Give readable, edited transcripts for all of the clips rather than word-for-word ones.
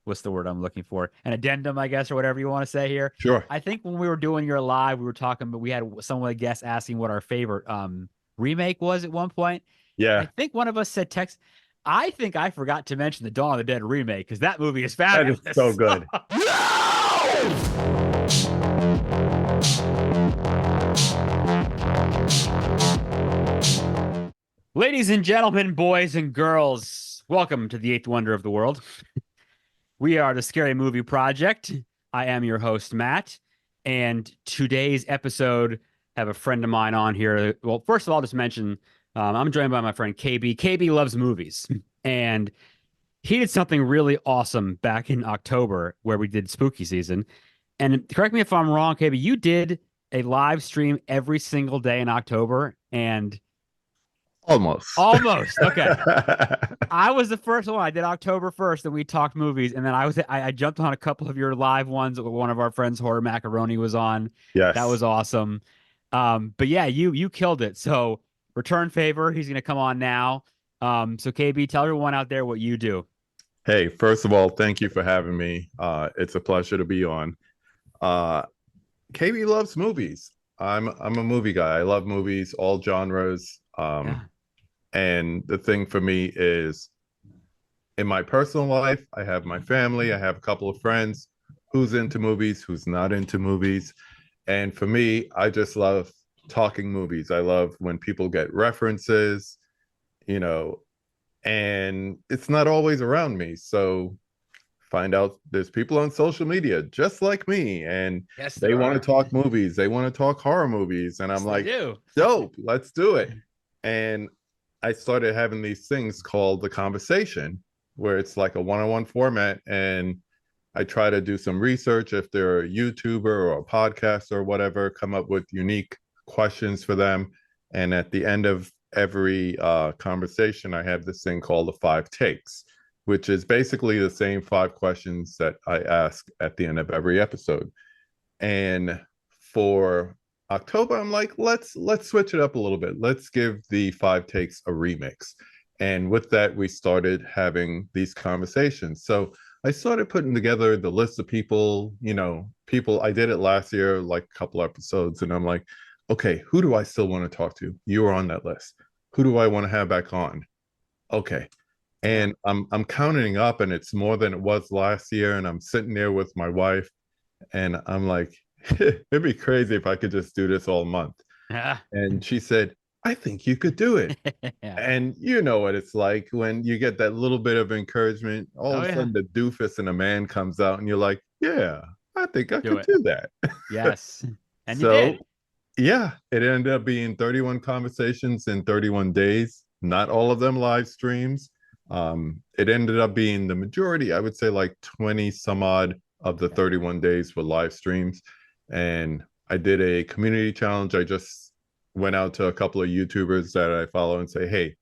what's the word I'm looking for? An addendum, I guess, or whatever you want to say here. Sure. I think when we were doing your live, we were talking, but we had some of the guests asking what our favorite remake was at one point. I Yeah, think one of us said Tex. I think I forgot to mention the Dawn of the Dead remake because that movie is that is so fabulous. good. Ladies and gentlemen, boys and girls, welcome to the eighth wonder of the world. We are the Scary Movie Project. I am your host, Matt, and today's episode have a friend of mine on here. Well, first of all, just mention I'm joined by my friend KB. KB loves movies, and he did something really awesome back in October where we did spooky season. And correct me if I'm wrong, KB, you did a live stream every single day in October, and Almost. almost okay. I was the first one. I did October 1st, and we talked movies. And then I jumped on a couple of your live ones. One of our friends, Horror Macaroni, was on. That Yes. was awesome. But yeah, you killed it. So return favor. He's gonna come on now. So KB, tell everyone out there what you do. Hey, first of all, thank you for having me. It's a pleasure to be on. Uh, KB loves movies. I'm a movie guy. I love movies, all genres. Yeah. And the thing for me is in my personal life, I have my family, I have a couple of friends who's into movies, who's not into movies. And for me, I just love talking movies. I love when people get references, you know, and it's not always around me. So find out there's people on social media just like me, and Yes, they there want to are. talk movies, they want to talk horror movies, and Yes, I'm they like, do. dope, let's do it. And I started having these things called the conversation, where it's like a one-on-one format, and I try to do some research if they're a YouTuber or a podcaster or whatever, come up with unique questions for them. And at the end of every conversation, I have this thing called the 5 takes, which is basically the same 5 questions that I ask at the end of every episode. And for October, I'm like, let's switch it up a little bit. Let's give the 5 takes a remix. And with that, we started having these conversations. So I started putting together the list of people, people. I did it last year, like a couple episodes, and I'm like, okay, who do I still want to talk to? You are on that list. Who do I want to have back on? Okay. Yeah. And I'm counting up, and it's more than it was last year. And I'm sitting there with my wife, and I'm like, it'd be crazy if I could just do this all month. Yeah. And she said, I think you could do it. Yeah. And you know what it's like when you get that little bit of encouragement, all Oh of a yeah. sudden the doofus in a man comes out, and you're like, yeah, I think I Do could it. do that. Yes. And you So did. yeah, it ended up being 31 conversations in 31 days, not all of them live streams. It ended up being the majority, I would say like 20 some odd of the 31 days were live streams. And I did a community challenge. I just went out to a couple of YouTubers that I follow and say, hey,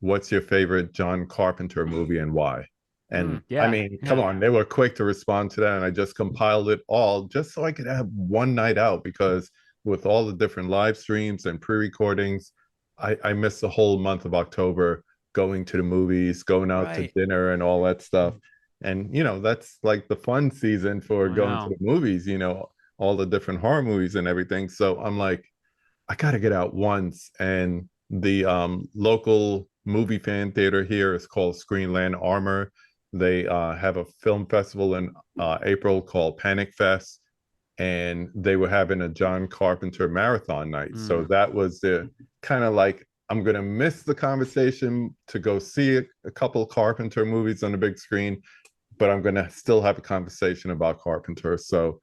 what's your favorite John Carpenter movie and why? And I Yeah. mean, come Yeah. on, they were quick to respond to that. And I just compiled it all just so I could have one night out, because with all the different live streams and pre-recordings, I missed the whole month of October going to the movies, going out to Right. dinner and all that stuff. And that's like the fun season for I going to know. the movies, all the different horror movies and everything. So I'm like, I got to get out once. And the local movie fan theater here is called Screenland Armor. They have a film festival in April called Panic Fest, and they were having a John Carpenter marathon night. So Mm. that was the kind of like, I'm going to miss the conversation to go see a couple Carpenter movies on the big screen, but I'm going to still have a conversation about Carpenter. So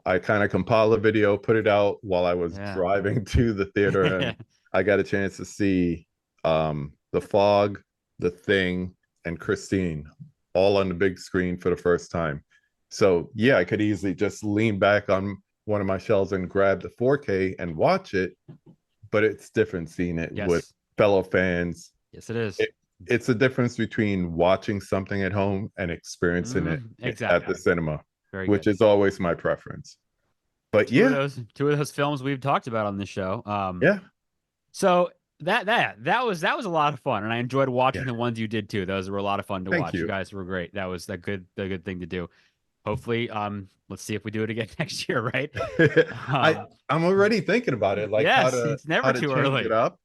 I kind of compiled a video, put it out while I was Yeah. driving to the theater, and I got a chance to see The Fog, The Thing, and Christine all on the big screen for the first time. So yeah, I could easily just lean back on one of my shelves and grab the 4K and watch it, but it's different seeing it with Yes. fellow fans. Yes, it is. It's a difference between watching something at home and experiencing it at the Exactly. cinema, Very which good. is always my preference. But Two of yeah, those, two of those films we've talked about on this show. yeah, So that was a lot of fun, and I enjoyed Yeah, watching the ones you did too. Those were a lot of fun to thank watch. You you. guys were great. That was a good thing to do. Hopefully, let's see if we do it again next year, right? I Um, I'm already thinking about it, like yes, it's how never to too change it early. up.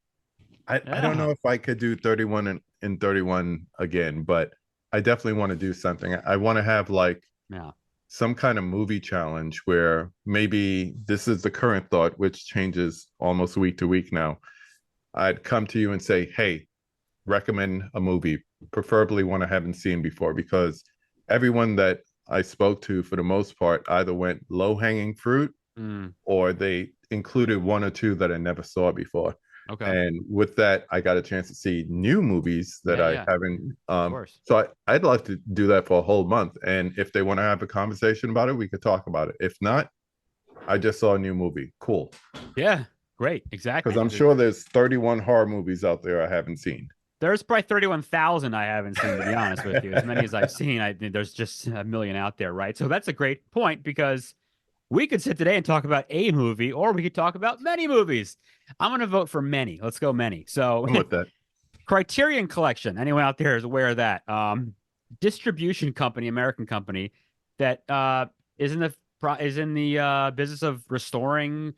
I don't Yeah, know if I could do 31 and 31 again, but I definitely want to do something. I want to have like yeah, some kind of movie challenge where maybe this is the current thought, which changes almost week to week now. I'd come to you and say, hey, recommend a movie, preferably one I haven't seen before, because everyone that I spoke to, for the most part, either went low hanging fruit mm, or they included one or two that I never saw before. okay, And with that, I got a chance to see new movies that yeah, I yeah, haven't. of course, So I'd love to do that for a whole month. And if they want to have a conversation about it, we could talk about it. If not, I just saw a new movie. Cool. yeah, great, Because exactly. I'm sure there's 31 horror movies out there I haven't seen. There's probably 31,000 I haven't seen, to be honest with you. As many as I've seen, there's just a million out there, right? So that's a great point because we could sit today and talk about a movie, or we could talk about many movies. I'm going to vote for many. Let's go many. So, I'm with that. Criterion Collection. Anyone out there is aware of that? Distribution company, American company that is in the business of restoring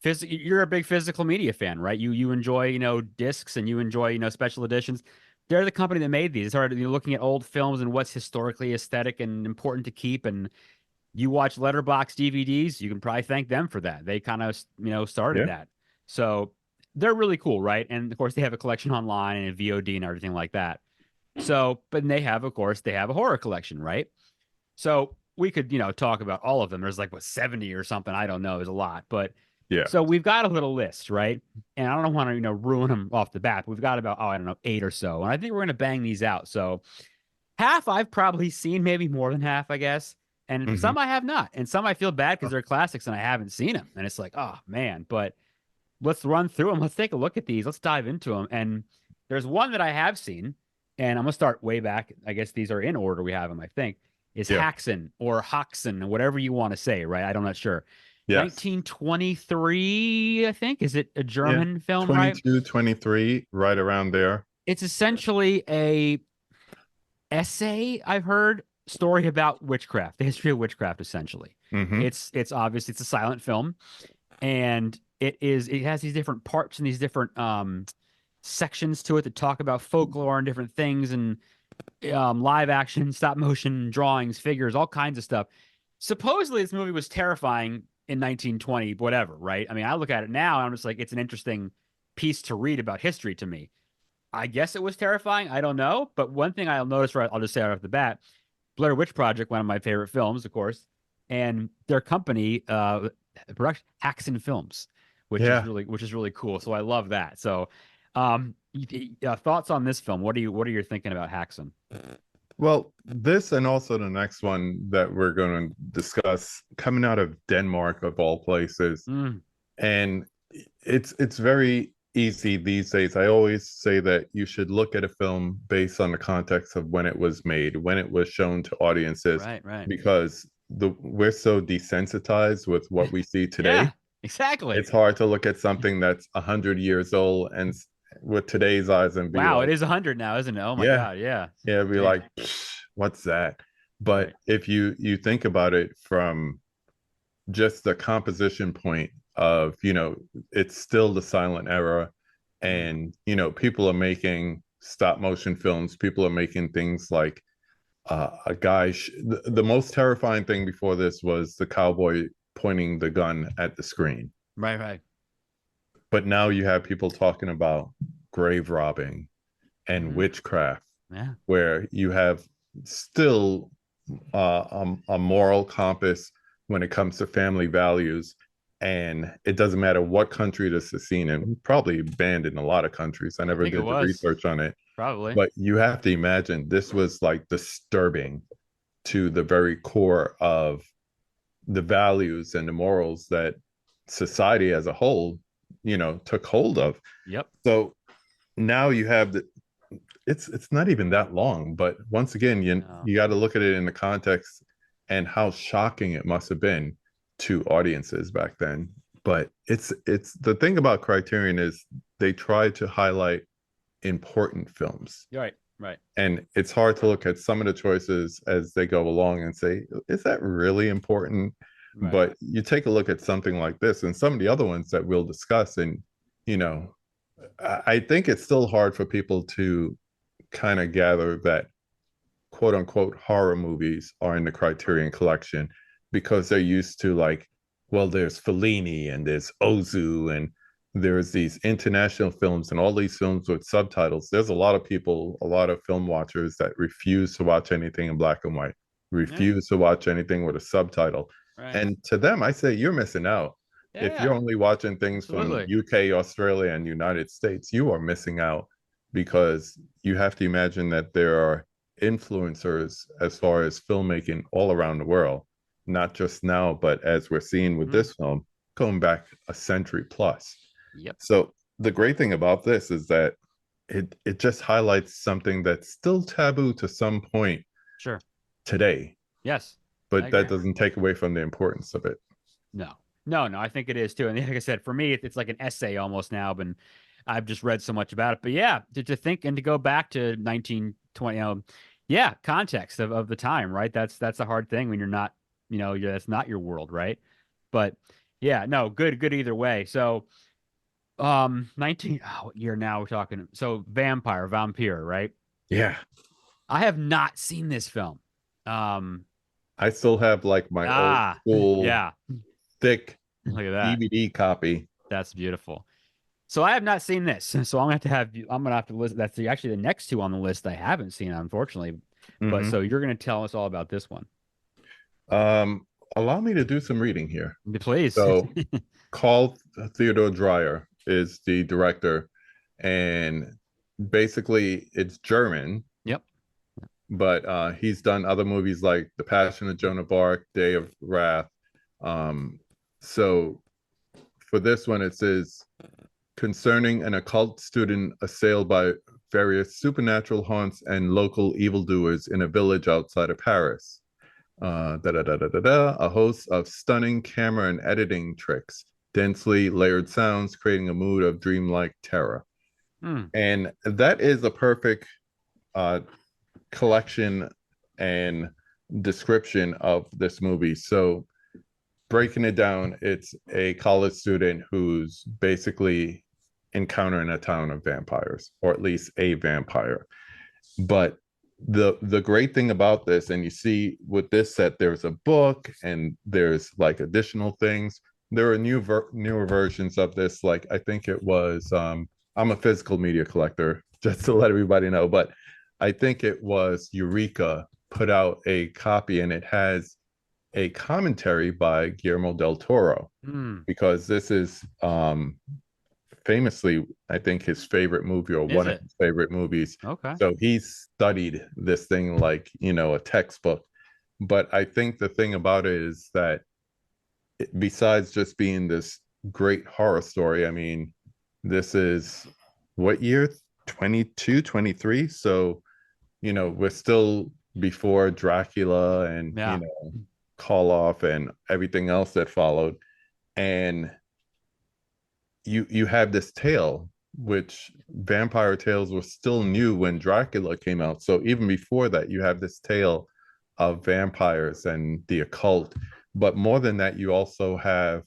physical. You're a big physical media fan, right? You enjoy discs, and you enjoy special editions. They're the company that made these. It's hard, you're looking at old films and what's historically aesthetic and important to keep. And you watch letterbox DVDs, you can probably thank them for that. They kind of started Yeah. that. So they're really cool, right? And of course they have a collection online and a VOD and everything like that. So, but they have, of course, they have a horror collection, right? So we could, talk about all of them. There's like what 70 or something. I don't know. There's a lot, but Yeah. so we've got a little list, right? And I don't want to, ruin them off the bat. But we've got about, I don't know, 8 or so, and I think we're gonna bang these out. So half I've probably seen, maybe more than half, I guess. And Mm-hmm. some I have not. And some I feel bad because they're classics and I haven't seen them. And it's like, oh man. But let's run through them. Let's take a look at these. Let's dive into them. And there's one that I have seen, and I'm gonna start way back. I guess these are in order. We have them, I think. Is Yeah. Häxan or Häxan, whatever you want to say, right? I'm not sure. Yes. 1923, I think. Is it a Yeah. German film, right? 22, 23, right around there. It's essentially a essay, I've heard, story about witchcraft, the history of witchcraft, essentially. Mm-hmm. It's obviously it's a silent film, and it has these different parts and these different sections to it that talk about folklore and different things, and live action, stop motion drawings, figures, all kinds of stuff. Supposedly this movie was terrifying in 1920 whatever, right? I mean, I look at it now and I'm just like, it's an interesting piece to read about history to me. I guess it was terrifying. I don't know. But one thing I'll notice, right, I'll just say right off the bat, Blair Witch Project, one of my favorite films, of course, and their company, production Häxan Films, Yeah. which is really cool. So I love that. So, thoughts on this film? What are you thinking about Häxan? Well, this and also the next one that we're going to discuss, coming out of Denmark of all places, Mm, and it's very easy these days. I always say that you should look at a film based on the context of when it was made, when it was shown to audiences, right, right. because we're so desensitized with what we see Yeah, today. exactly. It's hard to look at something that's 100 years old and with today's eyes and be Wow, it like, is 100 now, isn't it? Oh my yeah, God, yeah. yeah, be Damn. like, what's that? But Right. if you think about it from just the composition point of, it's still the silent era, Mm, and people are making stop motion films. People are making things like a guy. The most terrifying thing before this was the cowboy pointing the gun at the screen. right, right. But now you have people talking about grave robbing and Hmm. witchcraft, Yeah. where you have still a moral compass when it comes to family values. And it doesn't matter what country this is seen in, probably banned in a lot of countries. I I never think it did the was research on it, probably. but you have to imagine this was like disturbing to the very core of the values and the morals that society as a whole, took hold of. Yep. So now you have it's not even that long, but once again, you No. you got to look at it in the context and how shocking it must have been to audiences back then. But it's the thing about Criterion is they try to highlight important films. You're right. Right. And it's hard to look at some of the choices as they go along and say, is that really important? Right. But you take a look at something like this and some of the other ones that we'll discuss, and you know, I think it's still hard for people to kind of gather that quote unquote horror movies are in the Criterion Collection because they're used to like, well, there's Fellini and there's Ozu and there's these international films and all these films with subtitles. There's a lot of people, a lot of film watchers that refuse to watch anything in black and white, Yeah. refuse to watch anything with a subtitle. Right. And to them, I say you're missing out. Yeah. If you're Yeah. only watching things from Absolutely. UK, Australia, and United States, you are missing out because you have to imagine that there are influencers as far as filmmaking all around the world, not just now, but as we're seeing with this film, going back a century plus. Yep. So the great thing about this is that it just highlights something that's still taboo to some point Sure. today, Yes. but that doesn't take away from the importance of it. No. No, no, I think it is too. And like I said, for me, it's like an essay almost now, but I've just read so much about it. But yeah, to think and to go back to 1920, yeah, context of the time, right? That's a hard thing when you're not, that's not your world, right? But yeah, no, good either way. So 19 what year now we're talking? So Vampyr, right? Yeah. I have not seen this film. Um I still have like my old school yeah. thick Look at that. DVD copy. That's beautiful. So I have not seen this. So I'm gonna have to list that's actually the next two on the list I haven't seen, unfortunately. But so you're gonna tell us all about this one. Allow me to do some reading here. Please. So Carl Theodore Dreyer is the director, and basically it's German. Yep. But he's done other movies like The Passion of Joan of Arc, Day of Wrath. So for this one, it says concerning an occult student assailed by various supernatural haunts and local evildoers in a village outside of Paris. A host of stunning camera and editing tricks, densely layered sounds, creating a mood of dreamlike terror. And that is a perfect collection and description of this movie. So breaking it down, it's a college student who's basically encountering a town of vampires, or at least a vampire. But the great thing about this, and you see with this set, there's a book and there's like additional things. There are newer versions of this. Like I think it was I'm a physical media collector, just to let everybody know, but I think it was Eureka put out a copy, and it has a commentary by Guillermo del Toro, because this is famously, I think, his favorite movie, or one of his favorite movies. Okay. So he studied this thing like, a textbook. But I think the thing about it is that besides just being this great horror story, I mean, this is what year? 22, 23. So, we're still before Dracula and, Call Off and everything else that followed. And you have this tale, which vampire tales were still new when Dracula came out. So even before that, you have this tale of vampires and the occult. But more than that, you also have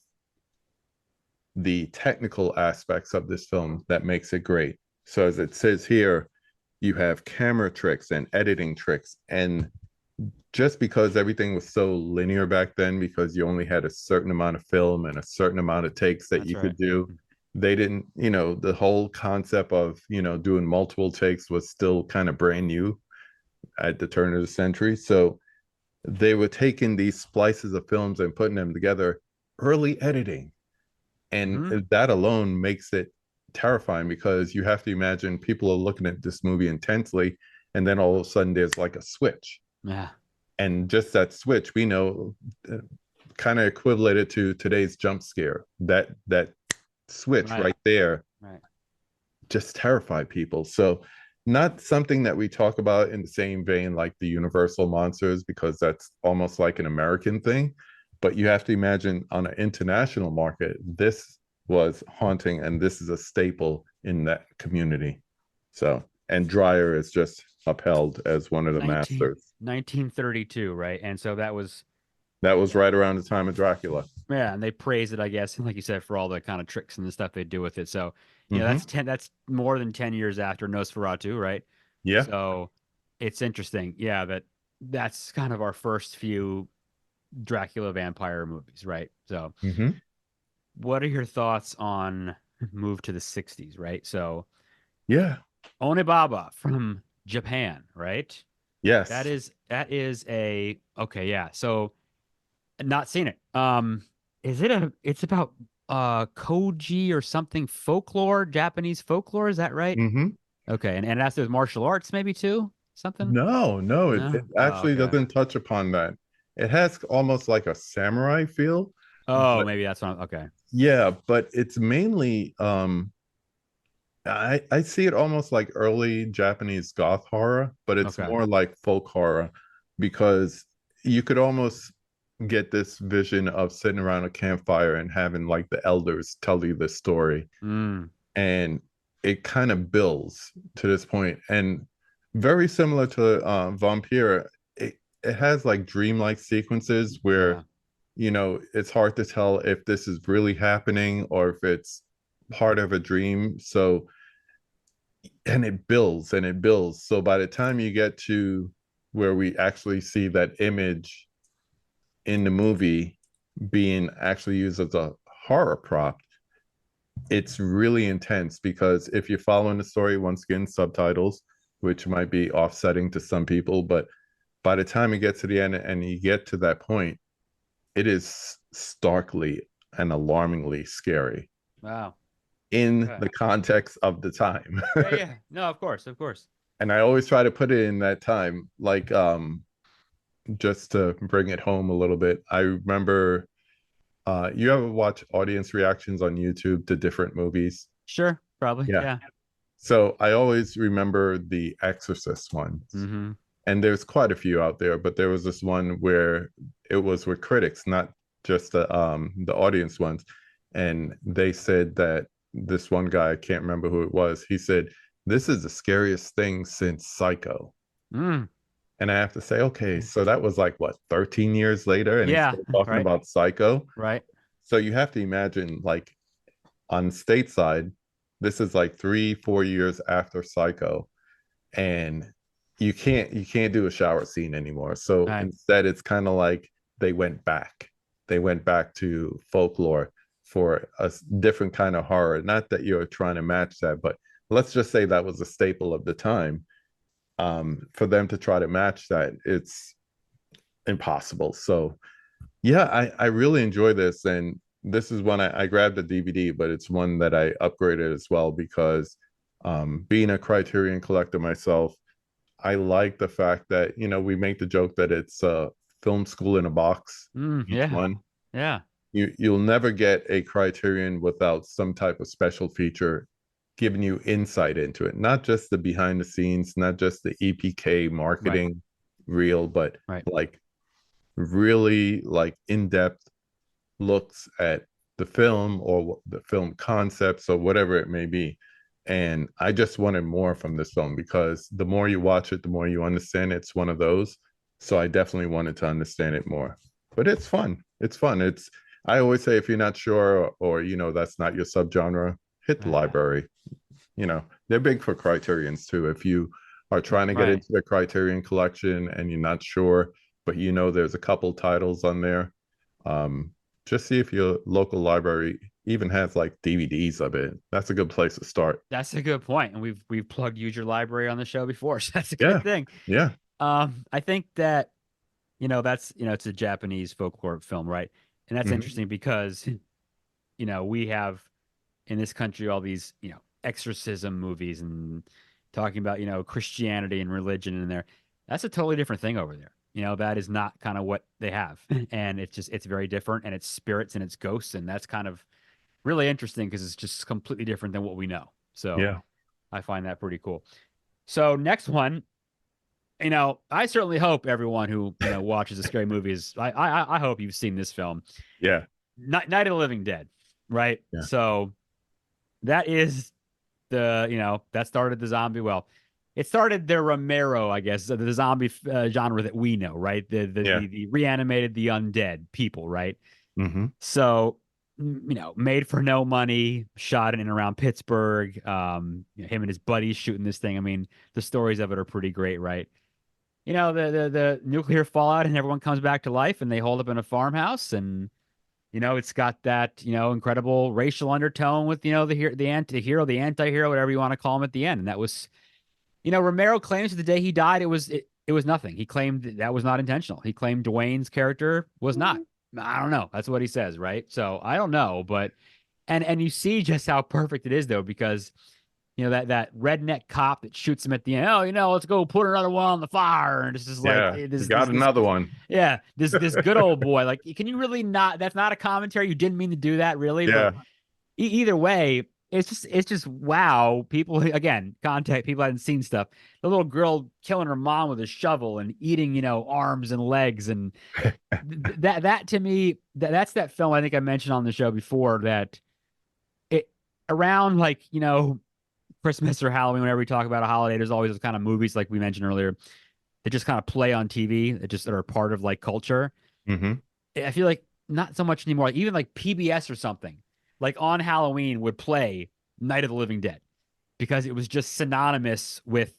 the technical aspects of this film that makes it great. So as it says here, you have camera tricks and editing tricks. And just because everything was so linear back then, because you only had a certain amount of film and a certain amount of takes that could do, they didn't, the whole concept of, doing multiple takes was still kind of brand new at the turn of the century. So they were taking these splices of films and putting them together, early editing. And that alone makes it terrifying, because you have to imagine people are looking at this movie intensely, and then all of a sudden there's like a switch. Yeah. And just that switch, we know, kind of equivalent to today's jump scare. That switch right there just terrified people. So not something that we talk about in the same vein like the Universal monsters, because that's almost like an American thing. But you have to imagine on an international market, this was haunting, and this is a staple in that community. So, and Dreyer is just upheld as one of the 19, masters. 1932, right? And so That was right around the time of Dracula. yeah, and they praise it, I guess, like you said, for all the kind of tricks and the stuff they do with it. So, Hmm. that's more than 10 years after Nosferatu, right? Yeah. So it's interesting. Yeah, that's kind of our first few Dracula vampire movies, right? So Hmm. what are your thoughts on move to the 60s, right? So Yeah. Onibaba from Japan, right? That Yes. is that is a okay, yeah. So not seen it. Is it a it's about Koji or something folklore, Japanese folklore, is that right? Hmm. Okay, and that's with martial arts maybe too? Something? No, no, it No? Oh, actually okay. doesn't touch upon that. It has almost like a samurai feel, Oh, but maybe that's one. Okay. yeah, but it's mainly I see it almost like early Japanese goth horror, but it's Okay. more like folk horror because you could almost get this vision of sitting around a campfire and having like the elders tell you the story. Mm, And it kind of builds to this point. And very similar to Vampyr, it has like dreamlike sequences where yeah. it's hard to tell if this is really happening or if it's part of a dream. So, and it builds and it builds. So by the time you get to where we actually see that image in the movie being actually used as a horror prop, it's really intense because if you're following the story, once again, subtitles, which might be offsetting to some people, but by the time you get to the end and you get to that point, it is starkly and alarmingly scary Wow. in Okay. the context of the time. Yeah, yeah. No, of course, of course. And I always try to put it in that time, like just to bring it home a little bit. I remember you ever watch audience reactions on YouTube to different movies? Sure, probably. Yeah. Yeah. So I always remember the Exorcist ones. Mm-hmm. And there's quite a few out there, but there was this one where it was with critics, not just the audience ones. And they said that this one guy, I can't remember who it was, he said, "This is the scariest thing since Psycho." Mm. And I have to say, okay, so that was like what, 13 years later, and he's Yeah, still talking right, about Psycho. right. So you have to imagine, like, on stateside, this is like 3 4 years after Psycho, and you can't do a shower scene anymore. So Right. instead, it's kind of like they went back to folklore for a different kind of horror. Not that you're trying to match that, but let's just say that was a staple of the time. For them to try to match that, it's impossible. So yeah, I really enjoy this, and this is one I grabbed the DVD, but it's one that I upgraded as well because being a Criterion collector myself, I like the fact that we make the joke that it's a film school in a box, each Yeah, one. yeah. You'll never get a Criterion without some type of special feature giving you insight into it, not just the behind the scenes, not just the EPK Right, marketing reel, but right. like really like in-depth looks at the film or the film concepts or whatever it may be. And I just wanted more from this film because the more you watch it, the more you understand it's one of those. So I definitely wanted to understand it more. But it's fun. It's fun. I always say if you're not sure or that's not your subgenre, hit the library. They're big for criterions too. If you are trying to get Right. into the Criterion collection and you're not sure, but there's a couple titles on there, um, just see if your local library even has like DVDs of it. That's a good place to start. That's a good point. And we've plugged Use Your Library on the show before, so that's a good Yeah, thing. yeah. I think that, that's, it's a Japanese folklore film, right? And that's Hmm. interesting because, we have in this country all these, exorcism movies and talking about, Christianity and religion in there. That's a totally different thing over there. That is not kind of what they have. And it's very different and it's spirits and it's ghosts. And that's kind of really interesting because it's just completely different than what we know. So Yeah. I find that pretty cool. So next one, I certainly hope everyone who watches the scary movies. I hope you've seen this film, Yeah. Night of the Living Dead, right? Yeah. So that is that started the zombie. Well, it started the Romero, I guess, the zombie genre that we know, right? Yeah. The reanimated, the undead people, right? Mm-hmm. So, made for no money, shot in and around Pittsburgh. Him and his buddies shooting this thing. I mean, the stories of it are pretty great, right? The nuclear fallout and everyone comes back to life and they hold up in a farmhouse and it's got that incredible racial undertone with the anti-hero, the anti-hero, whatever you want to call him at the end. And that was Romero claims the day he died it was nothing. He claimed that was not intentional. He claimed Dwayne's character was not. I don't know. That's what he says, right? So I don't know, but and you see just how perfect it is though, because that redneck cop that shoots him at the end. Oh, let's go put another one on the fire, and it's just like Yeah. Got another one. yeah, this good old boy. Like, can you really not? That's not a commentary. You didn't mean to do that, really. Yeah. But either way, it's just wow. People again, contact people hadn't seen stuff. The little girl killing her mom with a shovel and eating arms and legs, and that to me, that's that film I think I mentioned on the show before that it around like Christmas or Halloween, whenever we talk about a holiday, there's always those kind of movies like we mentioned earlier that just kind of play on TV that are part of like culture. Mm-hmm. I feel like not so much anymore. Like, even like PBS or something, like on Halloween would play Night of the Living Dead because it was just synonymous with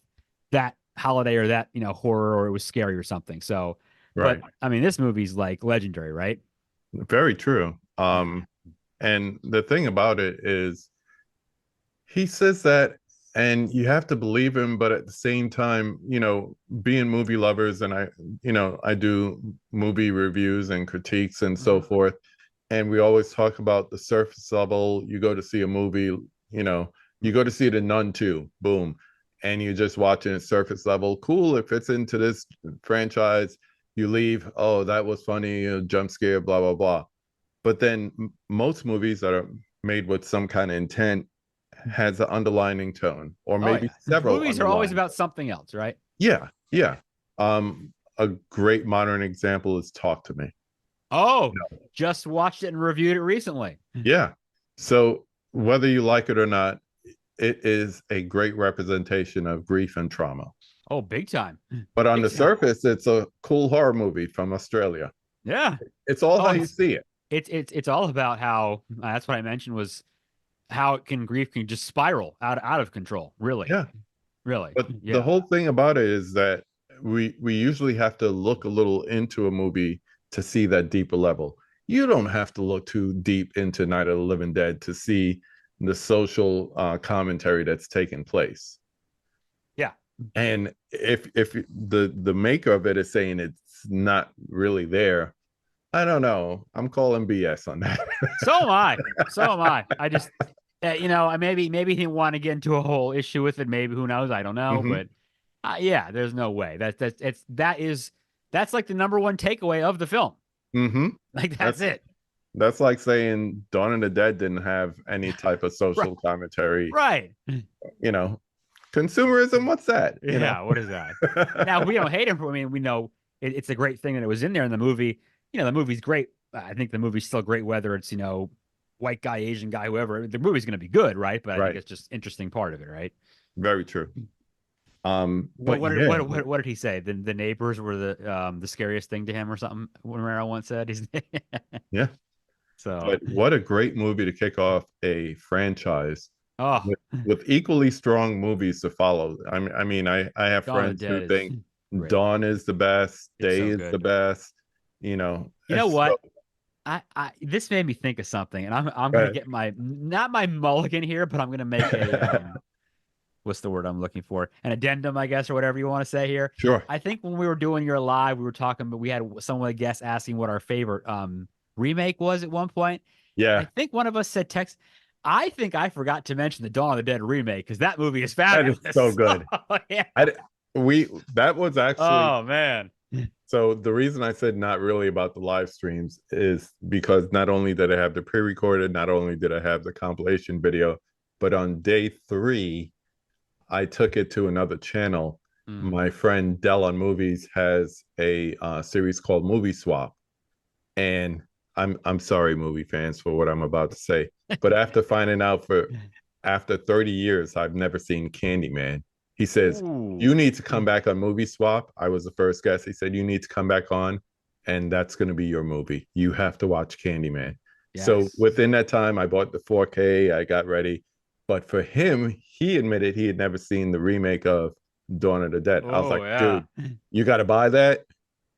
that holiday or that horror, or it was scary or something. So, Right. but I mean, this movie's like legendary, right? Very true. And the thing about it is he says that, and you have to believe him, but at the same time, being movie lovers, and I do movie reviews and critiques and so forth, and we always talk about the surface level. You go to see a movie, you go to see it in Nun 2, boom, and you're just watching it surface level. Cool, it fits into this franchise. You leave, oh, that was funny, jump scare, blah blah blah. But then most movies that are made with some kind of intent has an underlining tone, or Oh maybe yeah, several movies are always underlying. about something else, right? Yeah, yeah. A great modern example is Talk to Me. Oh, just watched it and reviewed it recently. Yeah. So whether you like it or not, it is a great representation of grief and trauma. Oh, big time. But on Big the time. surface, it's a cool horror movie from Australia. Yeah. It's all Oh, how you see it. it's all about how that's what I mentioned was how grief can just spiral out of control. Really, Yeah. really. But the Yeah. whole thing about it is that we usually have to look a little into a movie to see that deeper level. You don't have to look too deep into Night of the Living Dead to see the social commentary that's taking place. Yeah. And if the maker of it is saying it's not really there, I don't know. I'm calling BS on that. So am I. So am I. I just maybe he didn't want to get into a whole issue with it. Maybe, who knows? I don't know. Mhm. But yeah, there's no way. That's like the number one takeaway of the film. Mhm. Like that's it. That's like saying Dawn of the Dead didn't have any type of social Right. commentary. Right. Consumerism, what's that? Yeah. What is that? Now, we don't hate him. I mean, we know it's a great thing that it was in there in the movie. The movie's great. I think the movie's still great, whether it's white guy, Asian guy, whoever. The movie's going to be good, right? But I think it's just interesting part of it, right? Very true. What But yeah, what did he say? The neighbors were the scariest thing to him, or something. Romero once said. yeah. So, But what a great movie to kick off a franchise oh, with equally strong movies to follow. I have Dawn of the friends who Dead think is great. Dawn is the best, It's Day so is good. the best. You know what? This made me think of something, and I'm gonna get not my mulligan here, but I'm gonna make a what's the word I'm looking for? An addendum, I guess, or whatever you want to say here. Sure. I think when we were doing your live, we were talking, but we had someone, I guess, asking what our favorite remake was at one point. Yeah. I think one of us said Tex. I think I forgot to mention the Dawn of the Dead remake because that movie is That fabulous. is so good. Yeah. That was actually Oh man. so the reason I said not really about the live streams is because not only did I have the pre-recorded, not only did I have the compilation video, but on day 3, I took it to another channel Mm. my friend Dell on Movies has a series called Movie Swap, and I'm sorry, movie fans, for what I'm about to say, but after finding out for after 30 years, I've never seen Candyman. He says Ooh. you need to come back on Movie Swap. I was the first guest. He said you need to come back on, and that's going to be your movie. You have to watch Candyman. So Yes. within that time, I bought the 4K. I got ready, but for him, he admitted he had never seen the remake of Dawn of the Dead. I was Oh like, yeah. dude, you got to buy that,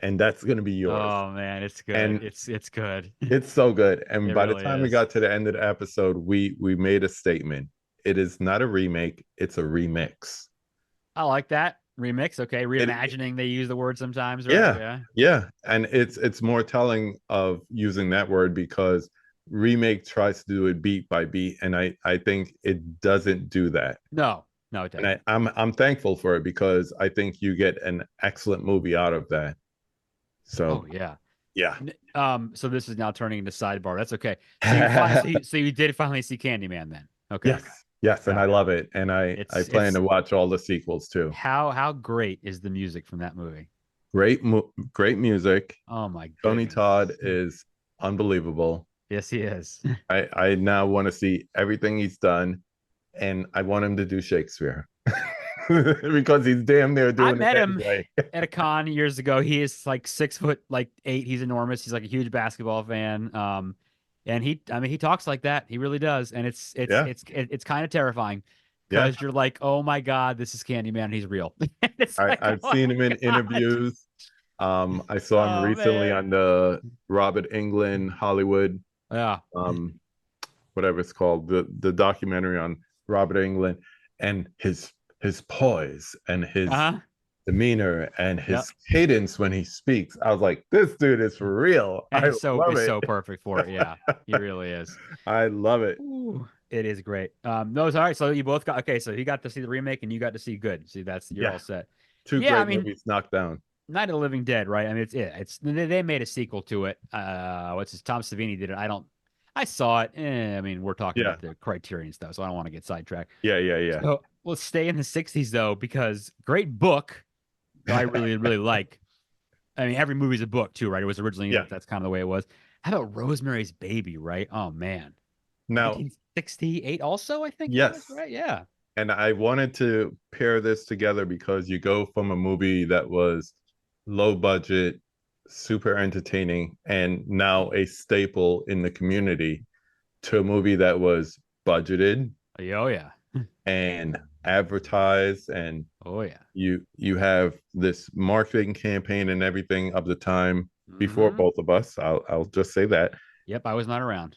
and that's going to be yours. Oh man, it's good. And It's good. it's so good. And It by the really time we is. got to the end of the episode, we made a statement. It is not a remake, it's a remix. I like that. Remix, okay. It Reimagining, they use the word sometimes, right? yeah, Yeah. yeah. And it's more telling of using that word because remake tries to do it beat by beat, and I think it doesn't do that. No, no, it And doesn't. I'm thankful for it because I think you get an excellent movie out of that. Oh So yeah. yeah. So this is now turning into sidebar. That's okay. So you finally, so you did finally see Candyman then? Okay. Yes, yes, and All I right. love it. And I plan It's to watch all the sequels too. how great is the music from that movie? Great music. Oh my Tony Todd goodness. is unbelievable. Yes, he is. I now want to see everything he's done, and I want him to do Shakespeare because he's damn near I doing it met him anyway. at a con years ago. He is like 6 foot like 8. He's enormous. He's like a huge basketball fan. And I mean, he talks like that. He really does. And Yeah, it's kind of terrifying yeah. because you're like, oh my God, this is Candyman. He's real. It's like, I've oh seen him in my God. interviews. I saw him Oh recently man. on the Robert Englund Hollywood, Yeah. um, whatever it's called, the documentary on Robert Englund, and his poise and his Uh-huh. demeanor and Yep. his cadence when he speaks. I was like, this dude is for real. And I love he's it. so perfect for it. Yeah. He really is. I love it. Ooh, it is great. No, it's all right. So you both got okay. So he got to see the remake, and you got to see Good. See, that's you're Yeah, all set. two Yeah, I great mean, movies knocked down. Night of the Living Dead, right? I mean, it's they made a sequel to it. What's his Tom Savini did it. I saw it. I mean, we're talking Yeah, about the Criterion stuff, so I don't want to get sidetracked. yeah. So let's stay in the '60s though, because great book that I really like. I mean, every movie's a book too, right? It was originally Yeah. that's kind of the way it was. How about Rosemary's Baby, right? Oh man, Now, 1968 also, I think it was, yes, right? Yeah. and I wanted to pair this together because you go from a movie that was low budget, super entertaining, and now a staple in the community to a movie that was budgeted Oh yeah. and advertised, and Oh yeah. you have this marketing campaign and everything of the time before Hmm. both of us. I'll just say that. Yep, I was not around.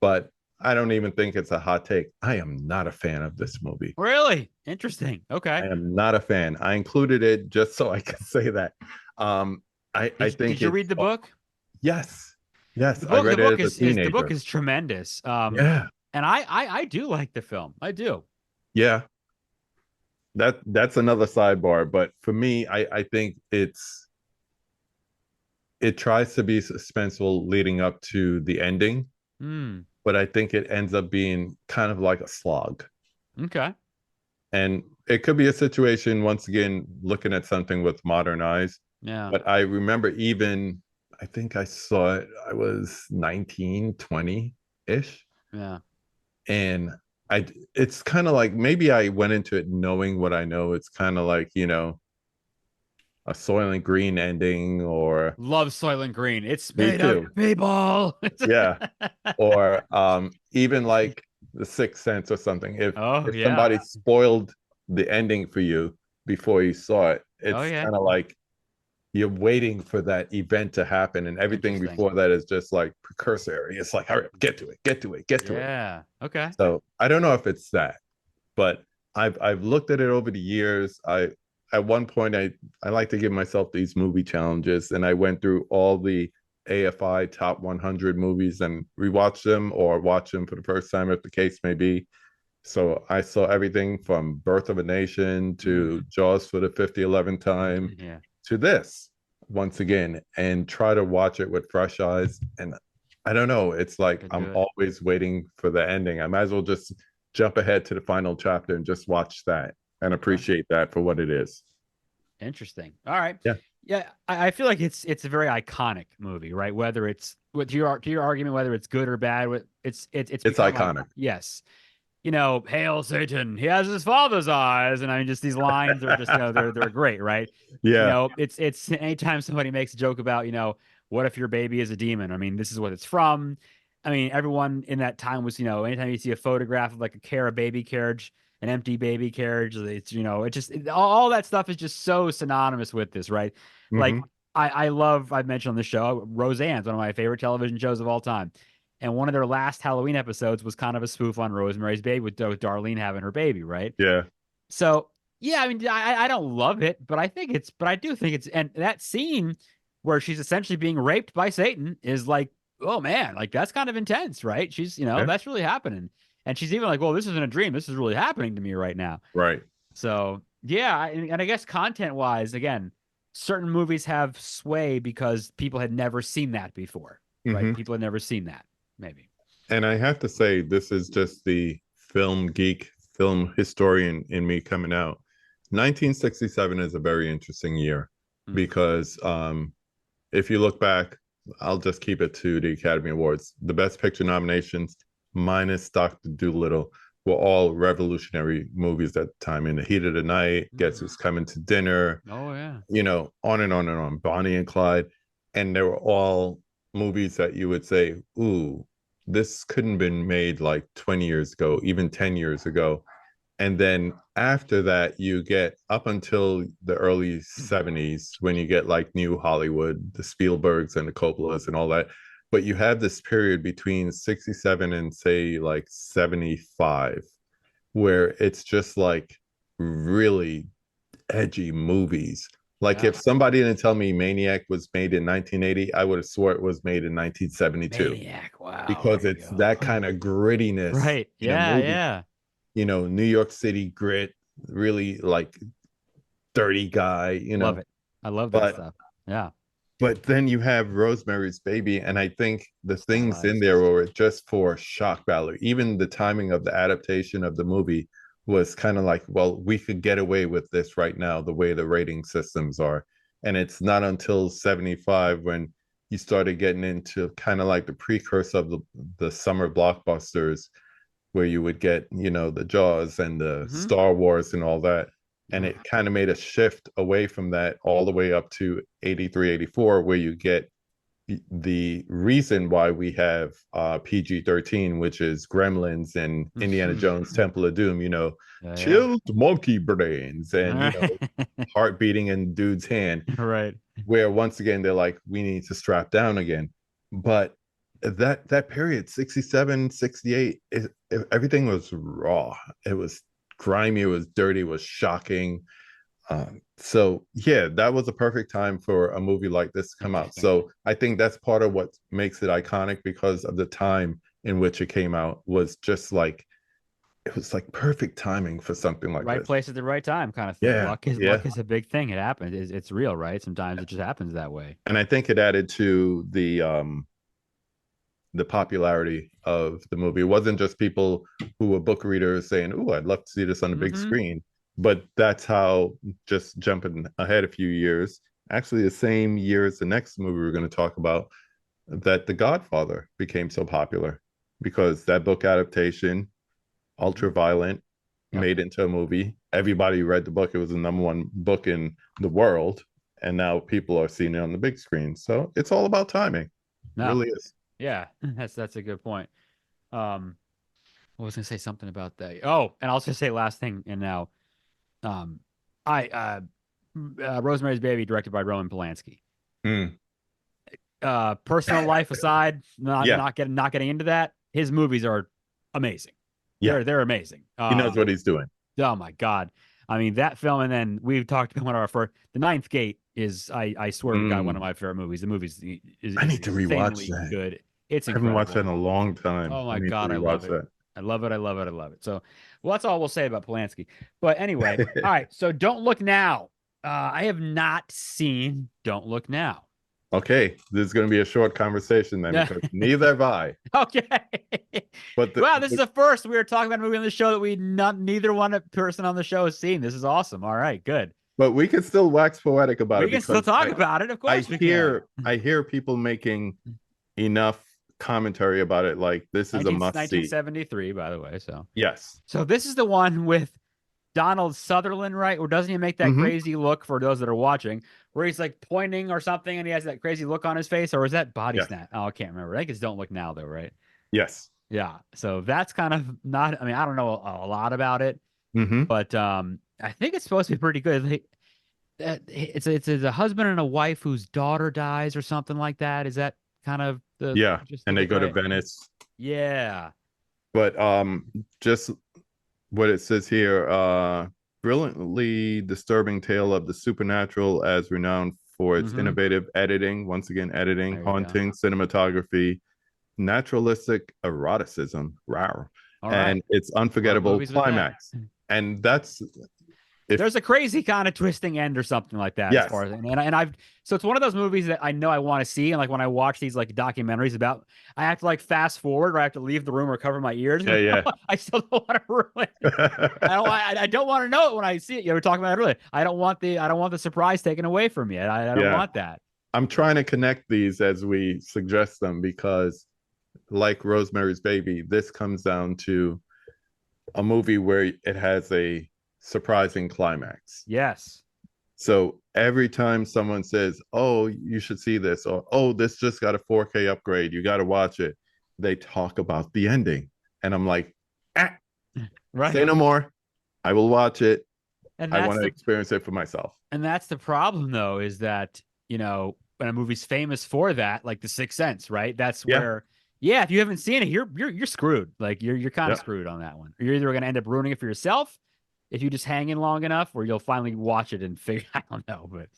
But I don't even think it's a hot take. I am not a fan of this movie. Really? Interesting. Okay. I am not a fan. I included it just so I can say that. Um, I think Did you it's read the book? yes, yes. I read The it book as a is the book teenager. is tremendous. Yeah, And I do like the film. I do. yeah. That's another sidebar. But for me, I think it tries to be suspenseful leading up to the ending, Hmm. but I think it ends up being kind of like a slog. Okay. And it could be a situation, once again, looking at something with modern eyes. Yeah. But I remember even, I think I saw it, I was 19, 20-ish. Yeah. And I, it's kind of like maybe I went into it knowing what I know. It's kind of like, a Soylent Green ending, or Love Soylent Green. It's me made of too. people. Yeah. Or even like The Sixth Sense or something. Oh If yeah. somebody spoiled the ending for you before you saw it, Oh it's yeah. kind of like you're waiting for that event to happen, and everything Interesting. before that is just like precursory. It's like, all right, get to it, get to it, get to it. Yeah. Okay. So I don't know if it's that, but I've looked at it over the years. I At one point I like to give myself these movie challenges, and I went through all the AFI top 100 movies and rewatched them or watched them for the first time, if the case may be. So I saw everything from Birth of a Nation to Mm. Jaws for the 5011th time Yeah. to this once again, and try to watch it with fresh eyes. And I don't know, it's like Good. I'm Good. always waiting for the ending. I might as well just jump ahead to the final chapter and just watch that and Okay. appreciate that for what it is. Interesting. All right. Yeah. Yeah, I feel like it's a very iconic movie, right? Whether it's to your argument, whether it's good or bad, it's It's become like, iconic. yes, hail Satan, he has his father's eyes, and I mean, just these lines are just, they're great, right? Yeah. It's anytime somebody makes a joke about, what if your baby is a demon? I mean, this is what it's from. I mean, everyone in that time was, anytime you see a photograph of like a baby carriage, an empty baby carriage, it's, all that stuff is just so synonymous with this, right? Like, Hmm. I've mentioned on the show, Roseanne's one of my favorite television shows of all time. And one of their last Halloween episodes was kind of a spoof on Rosemary's Baby with Darlene having her baby, right? Yeah. So yeah, I mean, I don't love it, but I do think it's, and that scene where she's essentially being raped by Satan is like, oh man, like that's kind of intense, right? She's, Yeah. that's really happening. And she's even like, well, this isn't a dream. This is really happening to me right now. Right. So yeah, and I guess content wise, again, certain movies have sway because people had never seen that before, right? Hmm. People had never seen that, maybe. And I have to say, this is just the film geek, film historian in me coming out. 1967 is a very interesting year Mm. because if you look back, I'll just keep it to the Academy Awards. The Best Picture nominations, minus Dr. Dolittle, were all revolutionary movies at the time. In the Heat of the Night, Guess Who's Coming to Dinner, Oh yeah. on and on and on. Bonnie and Clyde. And they were all movies that you would say, ooh, this couldn't have been made like 20 years ago, even 10 years ago. And then after that, you get up until the early 70s when you get like New Hollywood, the Spielbergs and the Coppolas and all that. But you have this period between 67 and say like 75 where it's just like really edgy movies. Like Yeah. if somebody didn't tell me Maniac was made in 1980, I would have swore it was made in 1972 Maniac. Wow. because There you it's go. that kind of grittiness Right. in a Yeah. movie. Yeah. New York City grit, really like dirty guy, Love it. I love that but stuff. Yeah. then you have Rosemary's Baby, and I think the things in Stylized. there were just for shock value. Even the timing of the adaptation of the movie was kind of like, well, we could get away with this right now, the way the rating systems are. And it's not until 75 when you started getting into kind of like the precursor of the summer blockbusters where you would get, the Jaws and the Mm-hmm. Star Wars and all that. And it kind of made a shift away from that all the way up to 83, 84, where you get the reason why we have PG-13, which is Gremlins and Indiana Jones Temple of Doom, Yeah. chilled monkey brains and, Yeah. heart beating in dude's hand, Right. where once again, they're like, we need to strap down again. But that period, 67, 68, everything was raw. It was grimy, it was dirty, it was shocking. So yeah, that was a perfect time for a movie like this to come out. So I think that's part of what makes it iconic, because of the time in which it came out was just like, it was like perfect timing for something like Right this. place at the right time kind of thing. Yeah, Luck is a big thing. It happens. It's real, right? Sometimes it just happens that way. and I think it added to the popularity of the movie. It wasn't just people who were book readers saying, "Oh, I'd love to see this on the big screen," but that's how, just jumping ahead a few years, actually the same year as the next movie we're going to talk about, that The Godfather became so popular, because that book adaptation, ultra violent, made into a movie. Everybody read the book. It was the #1 book in the world, and now people are seeing it on the big screen. So it's all about timing. It No. really is. Yeah, that's a good point. I was gonna say something about that. Oh, and I'll just say last thing, and now, um, I Rosemary's Baby, directed by Roman Polanski. Mm. Personal life aside, Yeah. not getting into that, his movies are amazing. Yeah. They're amazing. He knows what he's doing. Oh my God. I mean, that film, and then we've talked about our first, The Ninth Gate is, I swear to God, one of my favorite movies. The movie's is I need to rewatch insanely that. good. It's I haven't incredible. watched that in a long time. Oh my I need God, to I rewatch love it. that. I love it. I love it. I love it. So, well, that's all we'll say about Polanski. But anyway, all right. So, Don't Look Now. I have not seen Don't Look Now. Okay, this is going to be a short conversation then, because neither have I. Okay. But wow, this is the first we were talking about a movie on the show that neither one person on the show has seen. This is awesome. All right, good. But we can still wax poetic about We it can still because talk about it. Of I course we can. hear people making enough commentary about it. Like this is a must see. 1973, by the way. So Yes. this is the one with Donald Sutherland, right? Or doesn't he make that Hmm. crazy look for those that are watching, where he's like pointing or something, and he has that crazy look on his face, or is that Body Yes. Snatch? Oh, I can't remember. I think it's Don't Look Now, though, right? Yes. Yeah. So that's kind of not. I mean, I don't know a lot about it, Hmm. but I think it's supposed to be pretty good. It's a husband and a wife whose daughter dies or something like that. Is that kind of the Yeah. just And of they it, go to right? Venice. Yeah. But just what it says here, brilliantly disturbing tale of the supernatural as renowned for its Mm-hmm. innovative editing, once again editing, There you go. haunting cinematography, naturalistic eroticism, wow, All right. and its Love unforgettable movies with that. climax. And that's if There's a crazy kind of twisting end or something like that as yes. far as and I've so it's one of those movies that I know I want to see, and like when I watch these like documentaries about, I have to like fast forward or I have to leave the room or cover my ears Yeah, because yeah. I still don't want to ruin it. I don't want to know it when I see it. You were talking about it earlier. I don't want the surprise taken away from me. I don't Yeah. want that. I'm trying to connect these as we suggest them because like Rosemary's Baby, this comes down to a movie where it has a surprising climax. Yes. So every time someone says, "Oh, you should see this," or "Oh, this just got a 4K upgrade, you got to watch it," they talk about the ending, and I'm like, ah, "Say Right. no more. I will watch it. And I that's want to the experience it for myself." problem though, is that, when a movie's famous for that, like The Sixth Sense, right? That's Yeah, where, yeah, if you haven't seen it, you're screwed. Like you're kind of yeah. screwed on that one. You're either going to end up ruining it for yourself if you just hang in long enough, or you'll finally watch it and figure. I don't know, but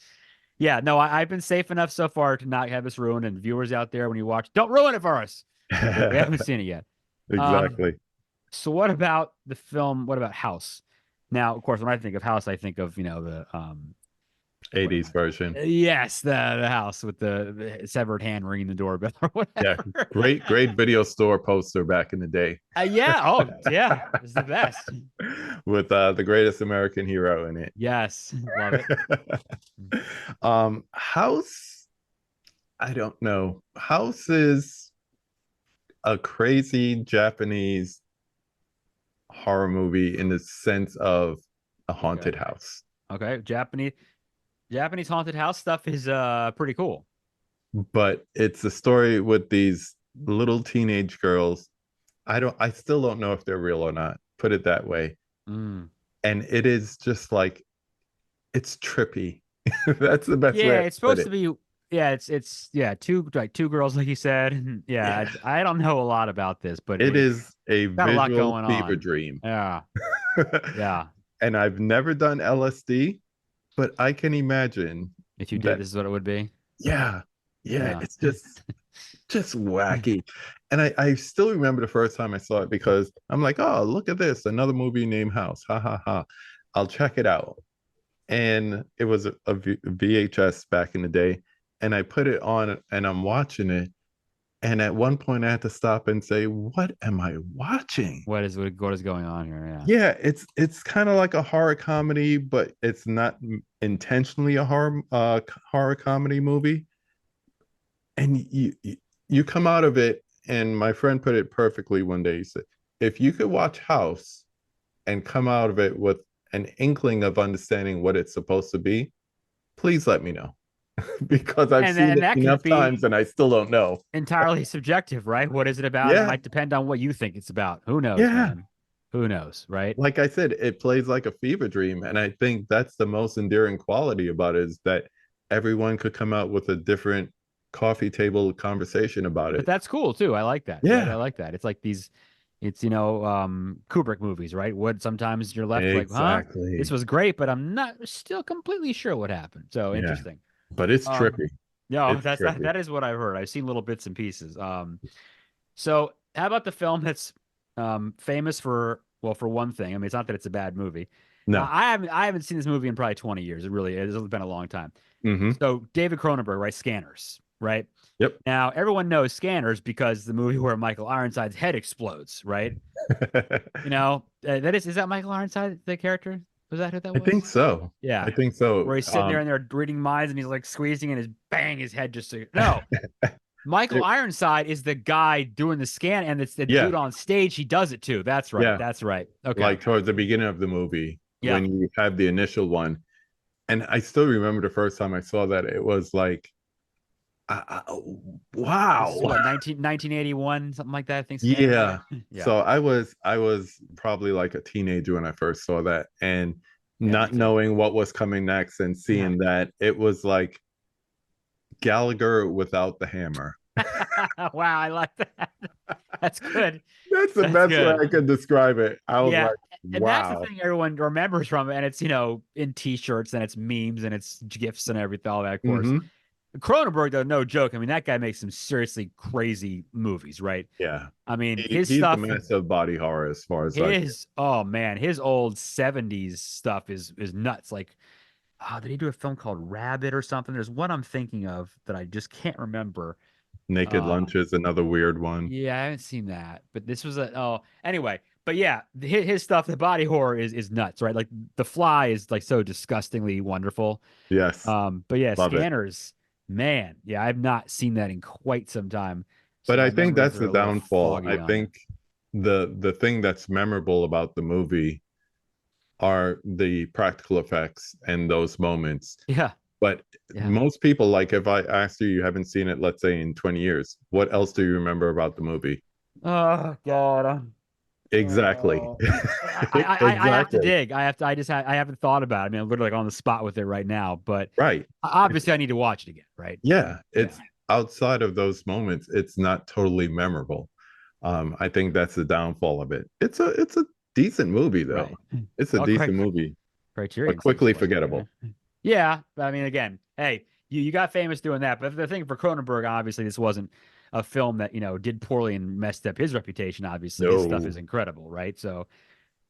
yeah, no, I've been safe enough so far to not have this ruined. And viewers out there, when you watch, don't ruin it for us. We haven't seen it yet. Um, Exactly. so what about the film? What about House? Now, of course, when I think of House, I think of the what am 80s version. yes, the house with the severed hand ringing the doorbell or Yeah, whatever. great video store poster back in the day. Yeah. Oh, yeah. It's the best. With the greatest American hero in it. Yes. Love it. House, I don't know. House is a crazy Japanese horror movie in the sense of a haunted Okay. house. Okay. Japanese haunted house stuff is pretty cool. But it's a story with these little teenage girls. I still don't know if they're real or not, put it that way. Mm. And it is just like it's trippy. That's the best way Yeah, I it's put supposed to it. be. Yeah, it's yeah, two girls like you said. Yeah, Yeah. I don't know a lot about this, but It it's is a got a lot visual going fever on. dream. Yeah, yeah. And I've never done LSD, but I can imagine If you did, that, this is what it would be. yeah, yeah, Yeah. it's just wacky. And I still remember the first time I saw it because I'm like, oh, look at this, another movie named House. Ha ha ha. I'll check it out. And it was a VHS back in the day. And I put it on and I'm watching it. And at one point I had to stop and say, what am I watching? What is going on here? Yeah. Yeah, it's kind of like a horror comedy, but it's not intentionally a horror comedy movie. And you come out of it, and my friend put it perfectly one day. He said, if you could watch House and come out of it with an inkling of understanding what it's supposed to be, please let me know. Because I've seen And it that could enough be times and I still don't know. entirely subjective, right? What is it about? It Yeah, might depend on what you think it's about. Who knows, yeah. man? Who knows, right? Like I said, it plays like a fever dream. And I think that's the most endearing quality about it is that everyone could come out with a different coffee table conversation about But it. that's cool too. I like that, right? I Yeah, like that. It's like these, it's Kubrick movies, right? What sometimes you're left like, huh? This exactly. was great, but I'm not still completely sure what happened. So Yeah, interesting. but it's Um, trippy. no, It's that's that. trippy. That is what I've heard. I've seen little bits and pieces. So how about the film that's famous for, well, for one thing? I mean, it's not that it's a bad movie. No. I haven't seen this movie in probably 20 years. It really is. It's been a long time. Mm-hmm. So David Cronenberg, right? Scanners, right? Yep. Now everyone knows Scanners because the movie where Michael Ironside's head explodes, right? That is that Michael Ironside, the character? Was that who that I think was? so. Yeah. I think so. Where he's sitting there and they're reading minds and he's like squeezing and his bang, his head just no. Michael it- Ironside is the guy doing the scan, and it's the yeah, dude on stage. He does it too. That's right. yeah. That's right. Okay. Like towards the beginning of the movie Yeah. when you have the initial one, and I still remember the first time I saw that. It was like, This is wow. what 1981, something like that. I think Scanners, right? Yeah. Yeah. So I was probably like a teenager when I first saw that, and Yeah, me not too. knowing what was coming next and Yeah. seeing that it was like Gallagher without the hammer. Wow, I like that. That's good. That's the That's best way good. I could describe it. I was Yeah. like, And that's the wow. thing everyone remembers from it. And it's, in t-shirts and it's memes and it's GIFs and everything, all that, of course. Hmm. Cronenberg, though, no joke. I mean, that guy makes some seriously crazy movies, right? Yeah. I mean, his He's the stuff, master of body horror as far as like, oh man, his old 70s stuff is nuts. Like, oh, did he do a film called Rabbit or something? There's one I'm thinking of that I just can't remember. Naked Uh, Lunch is another weird one. yeah, I haven't seen that, but this was anyway. But yeah, his stuff, the body horror is nuts, right? Like The Fly is like so disgustingly wonderful. Yes. But yeah, Love it. Scanners, man, yeah, I've not seen that in quite some time, so But my I think memories that's are the a little downfall. foggy I on it. think the thing that's memorable about the movie are the practical effects and those moments. Yeah, But yeah. most people, like if I asked you, you haven't seen it, let's say in 20 years, what else do you remember about the movie? Oh God. Exactly. Oh. I have to Exactly. dig. I haven't thought about it. I mean, I'm literally like on the spot with it right now, but Right. obviously I need to watch it again, right? Yeah. Yeah. It's outside of those moments, it's not totally memorable. I think that's the downfall of it. It's a decent movie though. Right. It's a Well, decent movie, but Criterion seems quickly like it, forgettable. right? Yeah, but I mean, again, hey, you got famous doing that, but the thing for Cronenberg, obviously, this wasn't a film that did poorly and messed up his reputation. Obviously, his stuff is No. incredible, right? So,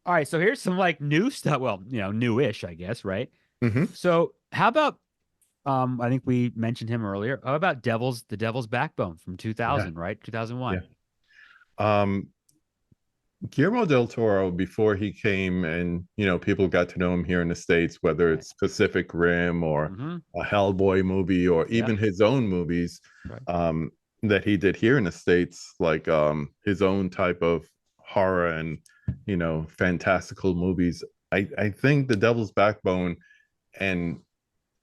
all right, so here's some like new stuff. Well, newish, I guess, right? Hmm. So, how about I think we mentioned him earlier. How about The Devil's Backbone from Yeah. 2000, right? Yeah. 2001. Um, Guillermo del Toro, before he came and, people got to know him here in the States, whether Right. it's Pacific Rim or Mm-hmm. a Hellboy movie or Yeah. even his own movies, Right. that he did here in the States, like his own type of horror and, fantastical movies. I think The Devil's Backbone and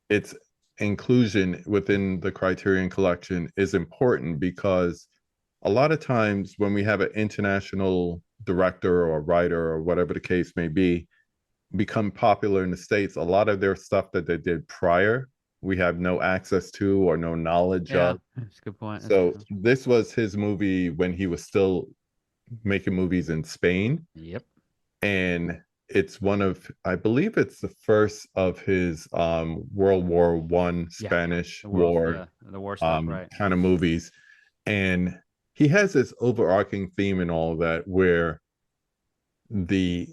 its inclusion within the Criterion Collection is important because a lot of times when we have an international director or writer or whatever the case may be become popular in the States, a lot of their stuff that they did prior, we have no access to or no knowledge Yeah, of. that's a good point. That's So true. this was his movie when he was still making movies in Spain. Yep. And it's one of, I believe it's the first of his World War One Yeah. Spanish Yeah, War the war stuff, right? kind of movies. And he has this overarching theme in all of that where the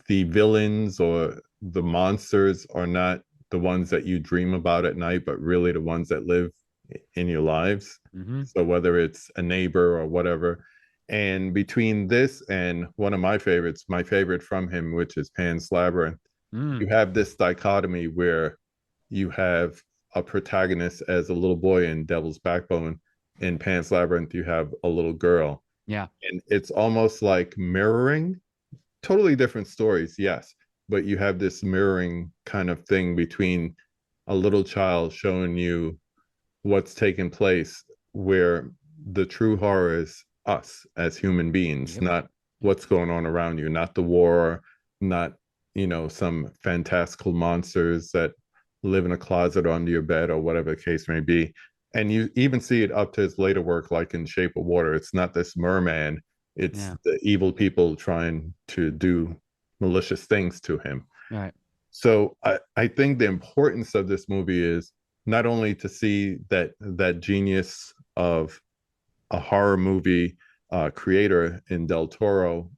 the villains or the monsters are not the ones that you dream about at night, but really the ones that live in your lives. Mm-hmm. So whether it's a neighbor or whatever. And between this and one of my favorites, my favorite from him, which is Pan's Labyrinth, you Mm. have this dichotomy where you have a protagonist as a little boy in Devil's Backbone. In Pan's Labyrinth, you have a little girl. Yeah. And it's almost like mirroring totally different stories, yes, but you have this mirroring kind of thing between a little child showing you what's taking place, where the true horror is us as human beings, Yep. not what's going on around you, not the war, not, some fantastical monsters that live in a closet under your bed or whatever the case may be. And you even see it up to his later work, like in Shape of Water. It's not this merman, it's Yeah. the evil people trying to do malicious things to him. All right. So I think the importance of this movie is not only to see that genius of a horror movie creator in Del Toro.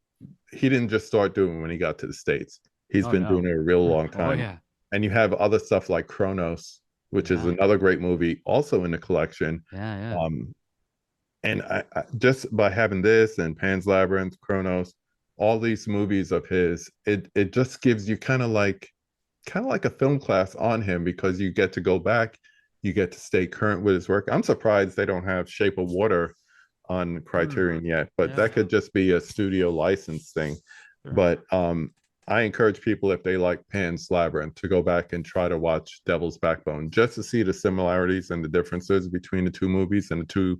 He didn't just start doing it when he got to the States. He's Oh been no. doing it a real long Oh time. yeah. And you have other stuff like Kronos, which is Yeah. another great movie, also in the collection. Yeah. Yeah. And I just by having this and Pan's Labyrinth, Kronos, all these movies of his, it just gives you kind of like a film class on him, because you get to go back, you get to stay current with his work. I'm surprised they don't have Shape of Water on Criterion yet, but Yeah, that could just be a studio license thing. sure. But I encourage people, if they like Pan's Labyrinth, to go back and try to watch Devil's Backbone, just to see the similarities and the differences between the two movies and the two,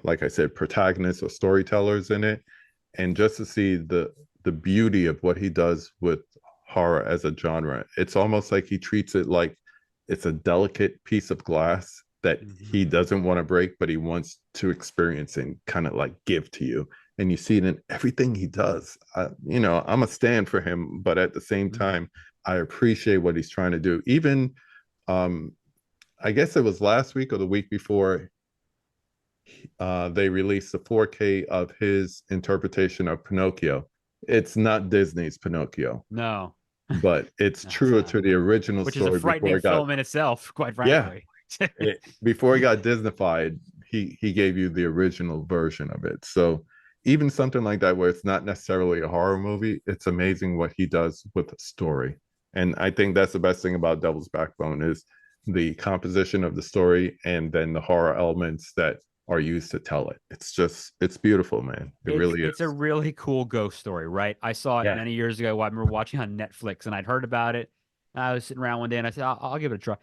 like I said, protagonists or storytellers in it, and just to see the beauty of what he does with horror as a genre. It's almost like he treats it like it's a delicate piece of glass that he doesn't want to break, but he wants to experience and kind of like give to you. And you see it in everything he does. I'm a stand for him, but at the same time, I appreciate what he's trying to do. Even, I guess it was last week or the week before, they released the 4K of his interpretation of Pinocchio. It's not Disney's Pinocchio, No, but it's no, truer to the original which is a story before frightening it got, film in itself, quite yeah, frankly. before it got Disneyfied. He gave you the original version of it. So even something like that, where it's not necessarily a horror movie, it's amazing what he does with a story. And I think that's the best thing about Devil's Backbone, is the composition of the story and then the horror elements that are used to tell it. It's beautiful, man. It really It's a is. really cool ghost story, right? I saw it Yeah. many years ago. I remember watching on Netflix, and I'd heard about it. I was sitting around one day, and I said, I'll give it a try."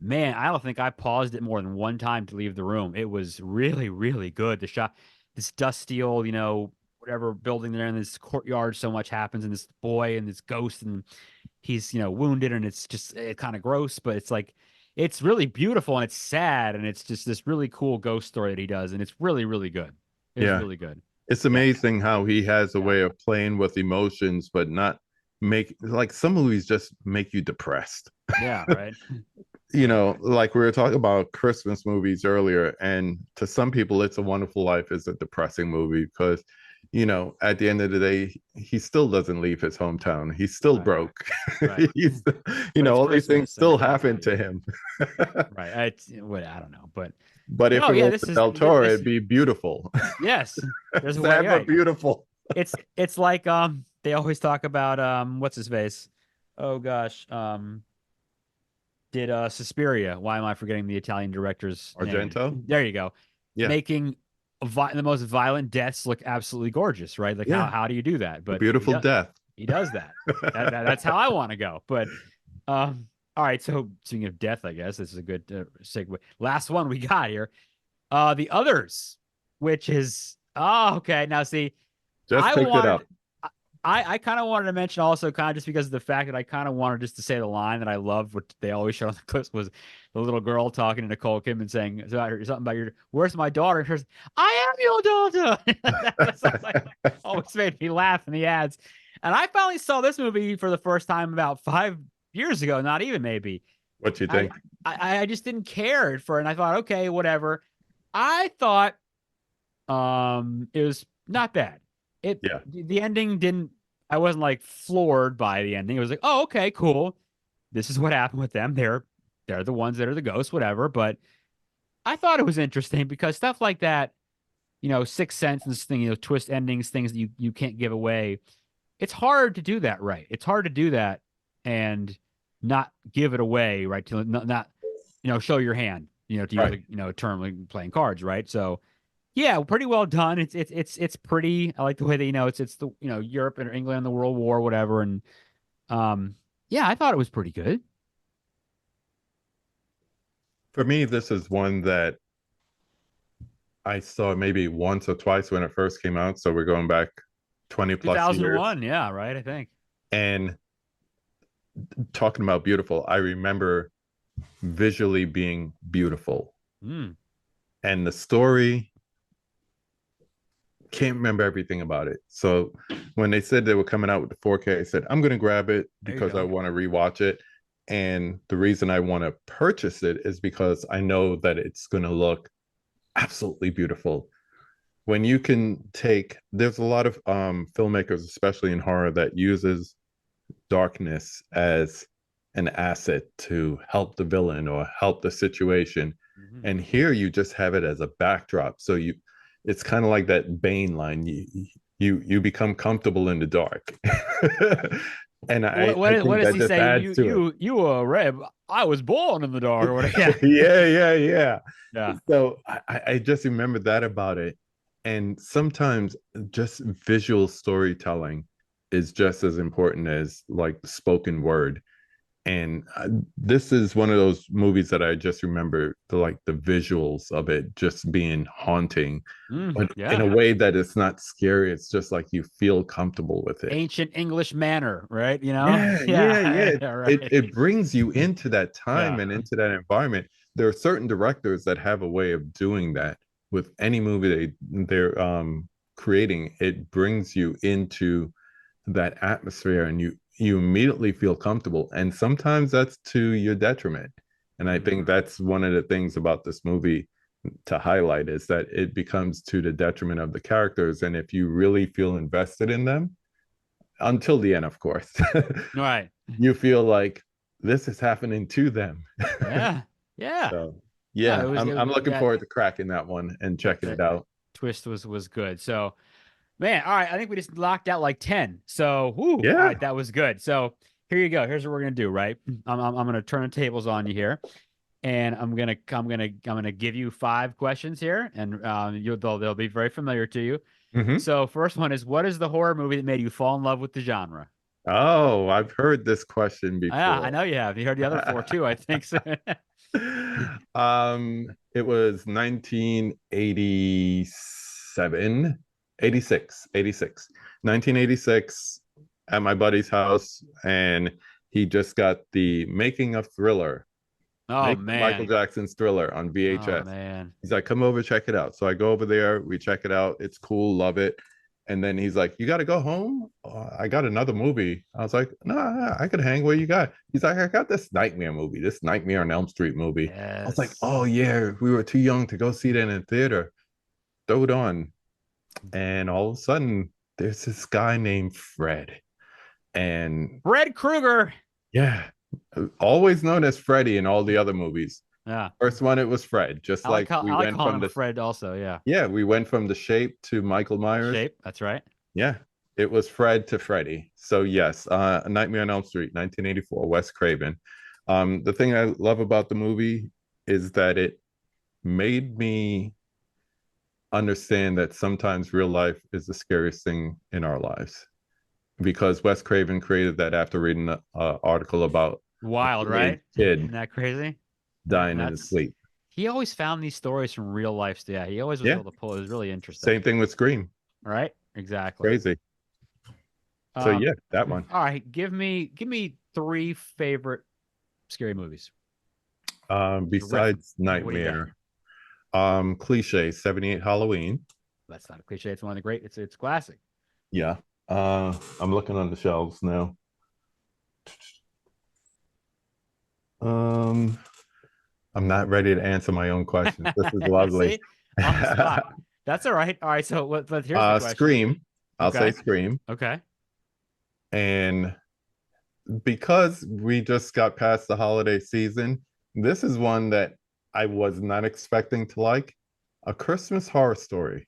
Man, I don't think I paused it more than one time to leave the room. It was really, really good. The shot, this dusty old, whatever building there in this courtyard, so much happens, and this boy and this ghost, and he's, wounded, and it's just kind of gross, but it's like, it's really beautiful, and it's sad, and it's just this really cool ghost story that he does, and it's really, really good. It's Yeah. really good. It's Yeah. amazing how he has a Yeah. way of playing with emotions, but not make, like, some movies just make you depressed. Yeah, right. Like we were talking about Christmas movies earlier, and to some people, It's a Wonderful Life is a depressing movie because, at the end of the day, he still doesn't leave his hometown. He's still Right. broke. Right. He's, But it's all these things Christmas, and still yeah, happen to him. right. I don't know, but But if no, it yeah, was this is Del Toro, this. it'd be beautiful. Yes, there's a way. Sad but Right. beautiful. It's like they always talk about what's his face? Oh gosh, did Suspiria? Why am I forgetting the Italian director's name? Argento? There you go. Yeah. Making the most violent deaths look absolutely gorgeous, right? Like Yeah. how do you do that? A But beautiful death. he does that. That's how I want to go. But all right. So speaking of death, I guess this is a good segue. Last one we got here. The Others, which is okay. Now see, Just I picked it wanted up. I kind of wanted to mention also kind of just because of the fact that I kind of wanted just to say the line that I loved, what they always show on the clips was the little girl talking to Nicole Kidman saying something about where's my daughter? And she says, I am your daughter. That's like, always made me laugh in the ads. And I finally saw this movie for the first time about 5 years ago, not even maybe. What you I, think? I just didn't care for it. And I thought, okay, whatever. I thought it was not bad. Yeah. The ending didn't, I wasn't like floored by the ending. It was like, oh, okay, cool. This is what happened with them. They're the ones that are the ghosts, whatever. But I thought it was interesting because stuff like that, Sixth Sense and this thing, twist endings, things that you can't give away. It's hard to do that right. It's hard to do that and not give it away, right? To not show your hand, to use Right. a term like playing cards, right? So yeah, pretty well done. It's pretty. I like the way that it's the Europe and England and the World War, whatever. And yeah, I thought it was pretty good. For me, this is one that I saw maybe once or twice when it first came out. So we're going back 20 plus years. 2001, yeah, right. I think. And talking about beautiful, I remember visually being beautiful. Mm. And the story, can't remember everything about it. So when they said they were coming out with the 4K, I said, I'm going to grab it because I want to rewatch it. And the reason I want to purchase it is because I know that it's going to look absolutely beautiful. When you can there's a lot of filmmakers, especially in horror, that uses darkness as an asset to help the villain or help the situation. Mm-hmm. And here you just have it as a backdrop. So it's kind of like that Bane line. you become comfortable in the dark. And I What think does that he just say? adds to it. You were Reb. I was born in the dark or whatever. Yeah. Yeah. Yeah. So I just remember that about it. And sometimes just visual storytelling is just as important as like the spoken word. And this is one of those movies that I just remember the visuals of it just being haunting, but in Yeah. a way that it's not scary. It's just like you feel comfortable with it. Ancient English manner, right? You know? Yeah. Yeah. Yeah, right. It brings you into that time Yeah. and into that environment. There are certain directors that have a way of doing that with any movie they're creating. It brings you into that atmosphere and you immediately feel comfortable, and sometimes that's to your detriment. And I think that's one of the things about this movie to highlight is that it becomes to the detriment of the characters, and if you really feel invested in them until the end, of course, Right. you feel like this is happening to them. Yeah. Yeah. So No, yeah, I'm looking that forward to cracking that one and checking it that out. twist was good. So, man, all right, I think we just knocked out like 10. So, whoo, all Yeah. right, that was good. So, here you go. Here's what we're gonna do, right? I'm gonna turn the tables on you here, and I'm gonna give you 5 questions here, and they'll be very familiar to you. Mm-hmm. So, first one is, what is the horror movie that made you fall in love with the genre? Oh, I've heard this question Yeah, I before. know you have. You heard the other 4 too, I think so. It was 1987, 86, 1986 at my buddy's house, and he just got the making of Thriller, Oh making of Michael man. Jackson's Thriller on Oh VHS. man. He's like, come over, check it out. So I go over there, we check it out. It's cool, love it. And then he's like, you got to go home? I got another movie. I was like, no, I could hang where you got. He's like, I got this Nightmare movie, this Nightmare on Elm Street movie. I was like, oh, Yes. yeah, we were too young to go see that in the theater. Throw it on. And all of a sudden, there's this guy named Fred. And Fred Krueger. yeah, always known as Freddy in all the other movies. Yeah. First one, it was Fred, just like we I like went calling from him the Fred also, yeah. yeah, we went from the Shape to Michael Myers. Shape, that's right. Yeah, it was Fred to Freddy. So yes, Nightmare on Elm Street, 1984, Wes Craven. The thing I love about the movie is that it made me understand that sometimes real life is the scariest thing in our lives. Because Wes Craven created that after reading an article about a Wild, teenage right? kid Isn't that crazy? dying in his That's sleep. he always found these stories from real life. Yeah, he always was Yeah, able to pull. It was really interesting. same thing with Scream. Right? Exactly. Crazy. So Um, yeah, that one. all right, give me 3 favorite scary movies. Just rip 'em. Besides What do you got? Nightmare, cliche 78 Halloween. That's not a cliche. It's one of the great. It's classic. Yeah. I'm looking on the shelves now. Um, I'm not ready to answer my own questions. This is lovely. See, on the spot. That's all right. All right. So here's the question. Scream. I'll say Okay. Scream. Okay. And because we just got past the holiday season, this is one that I was not expecting to like. A Christmas Horror Story,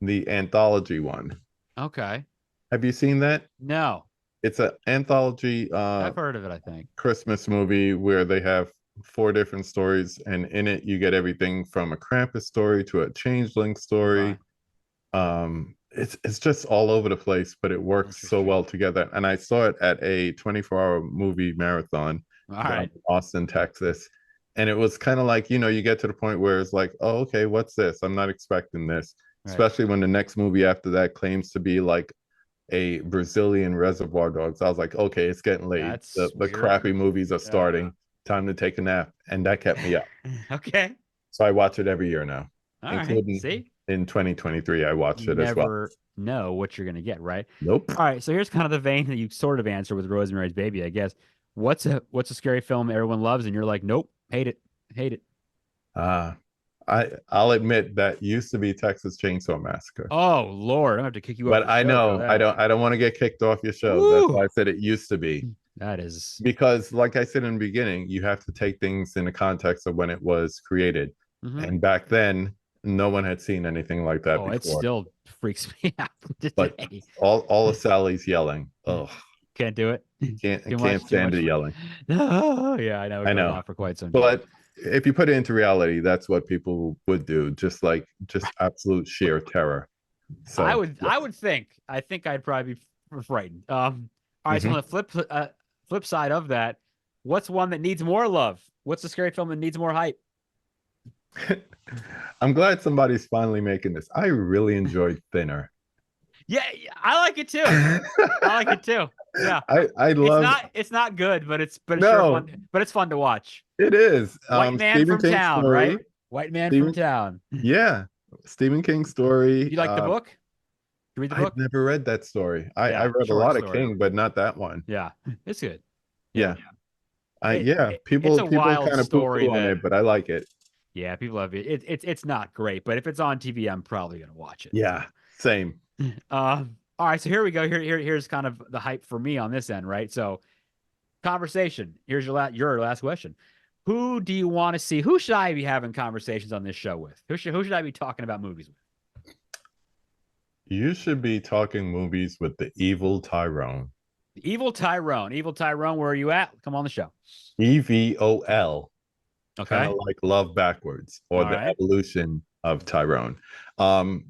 the anthology one. Okay. Have you seen that? No, It's an anthology I've heard of it. I think. Christmas movie where they have 4 different stories, and in it you get everything from a Krampus story to a Changeling story. Okay. It's just all over the place, but it works so Interesting. well together. And I saw it at a 24-hour movie marathon All down right. in Austin, Texas. And it was kind of like, you get to the point where it's like, oh, okay, what's this? I'm not expecting this. Right. Especially when the next movie after that claims to be like a Brazilian Reservoir Dogs. I was like, okay, it's getting late. That's The weird. crappy movies are Yeah. starting. Time to take a nap. And that kept me up. Okay. So I watch it every year now, All right. including See, in 2023. I watch you it as well. never know what you're gonna get, right? Nope. All right. So here's kind of the vein that you sort of answer with Rosemary's Baby, I guess. What's a scary film everyone loves, and you're like, nope, hate it. Uh, I'll admit that used to be Texas Chainsaw Massacre. Oh Lord, I'm gonna have to kick you off But the I show for know that. I don't want to get kicked off your show. That's Woo! why I said it used to be. That is. Because like I said in the beginning, you have to take things in the context of when it was created. Mhm. And back then, no one had seen anything like that Oh, it before. still freaks me out But today. all of Sally's yelling. Oh, Can't do it. Too can't much. Too stand much. the yelling. Oh, yeah, I know. It I goes know. on for quite some time. But if you put it into reality, that's what people would do, just absolute sheer terror. I So would. I yes. would think. I think I'd probably be frightened. All right. So on Mhm. the flip side of that, what's one that needs more love? What's a scary film that needs more hype? I'm glad somebody's finally making this. I really enjoyed Thinner. Yeah, I like it too. I like it too. Yeah. I love It's not good, but it's sure no, fun. But it's fun to watch. it is. White man Stephen from King's town, story. right? White man from Stephen, town. yeah, Stephen King's story. You like the book? You read the I've book? never read that story. I Yeah, read a short lot of story. King, but not that one. Yeah, it's good. Yeah, Yeah. I yeah, it's a people wild kind of poo story poo on that it, but I like it. yeah, people love it. It's not great, but if it's on TV, I'm probably gonna watch it. Yeah, same. All right, so here we go. Here's kind of the hype for me on this end, right? So conversation. Here's your last question. Who do you want to see? Who should I be having conversations on this show with? Who should I be talking about movies with? You should be talking movies with the Evil Tyrone. Evil Tyrone. Evil Tyrone, where are you at? Come on the show. EVOL, kind Okay. of like Love Backwards or All the right. evolution of Tyrone. Um,